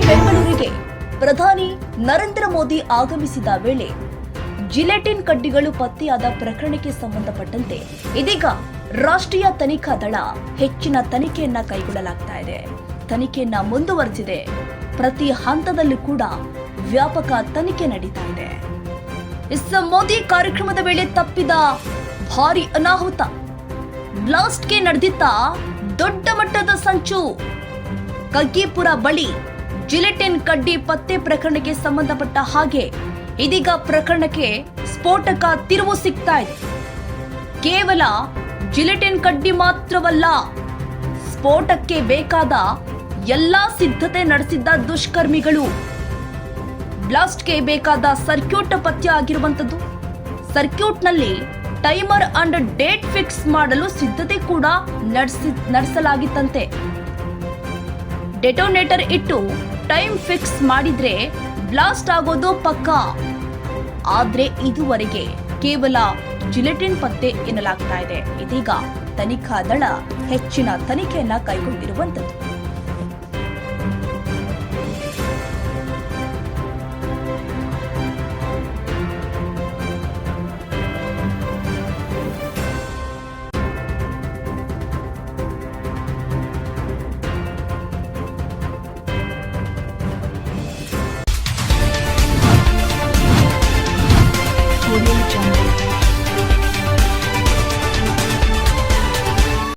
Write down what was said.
ಬೆಂಗಳೂರಿಗೆ ಪ್ರಧಾನಿ ನರೇಂದ್ರ ಮೋದಿ ಆಗಮಿಸಿದ ವೇಳೆ ಜಿಲೆಟಿನ್ ಕಡ್ಡಿಗಳು ಪತ್ತೆಯಾದ ಪ್ರಕರಣಕ್ಕೆ ಸಂಬಂಧಪಟ್ಟಂತೆ ಇದೀಗ ರಾಷ್ಟ್ರೀಯ ತನಿಖಾ ದಳ ಹೆಚ್ಚಿನ ತನಿಖೆಯನ್ನ ಕೈಗೊಳ್ಳಲಾಗ್ತಾ ಇದೆ. ತನಿಖೆಯನ್ನ ಮುಂದುವರೆಸಿದೆ. ಪ್ರತಿ ಹಂತದಲ್ಲೂ ಕೂಡ ವ್ಯಾಪಕ ತನಿಖೆ ನಡೀತಾ ಇದೆ. ಮೋದಿ ಕಾರ್ಯಕ್ರಮದ ವೇಳೆ ತಪ್ಪಿದ ಭಾರಿ ಅನಾಹುತ, ಬ್ಲಾಸ್ಟ್ಗೆ ನಡೆದಿದ್ದ ದೊಡ್ಡ ಮಟ್ಟದ ಸಂಚು. ಕಗ್ಗಿಪುರ ಬಳಿ ಜಿಲೆಟಿನ್ ಕಡ್ಡಿ ಪತ್ತೆ ಪ್ರಕರಣಕ್ಕೆ ಸಂಬಂಧಪಟ್ಟ ಹಾಗೆ ಇದೀಗ ಪ್ರಕರಣಕ್ಕೆ ಸ್ಫೋಟಕ ತಿರುವು ಸಿಗ್ತಾ ಇದೆ. ಕೇವಲ ಜಿಲೆಟಿನ್ ಕಡ್ಡಿ ಮಾತ್ರವಲ್ಲ, ಸ್ಫೋಟಕ್ಕೆ ಬೇಕಾದ ಎಲ್ಲಾ ಸಿದ್ಧತೆ ನಡೆಸಿದ್ದ ದುಷ್ಕರ್ಮಿಗಳು. ಬ್ಲಾಸ್ಟ್ಗೆ ಬೇಕಾದ ಸರ್ಕ್ಯೂಟ್ ಪತ್ತೆ ಆಗಿರುವಂತದ್ದು. ಸರ್ಕ್ಯೂಟ್ನಲ್ಲಿ ಟೈಮರ್ ಅಂಡ್ ಡೇಟ್ ಫಿಕ್ಸ್ ಮಾಡಲು ಸಿದ್ಧತೆ ಕೂಡ ನಡೆಸಲಾಗಿತ್ತಂತೆ. ಡೆಟೋನೇಟರ್ ಇಟ್ಟು ಟೈಮ್ ಫಿಕ್ಸ್ ಮಾಡಿದ್ರೆ ಬ್ಲಾಸ್ಟ್ ಆಗೋದು ಪಕ್ಕಾ. ಆದ್ರೆ ಇದುವರೆಗೆ ಕೇವಲ ಜಿಲೆಟಿನ್ ಪತ್ತೆ ಎನ್ನಲಾಗ್ತಾ ಇದೆ. ಇದೀಗ ತನಿಖಾ ದಳ ಹೆಚ್ಚಿನ ತನಿಖೆಯನ್ನ ಕೈಗೊಂಡಿರುವಂತದ್ದು.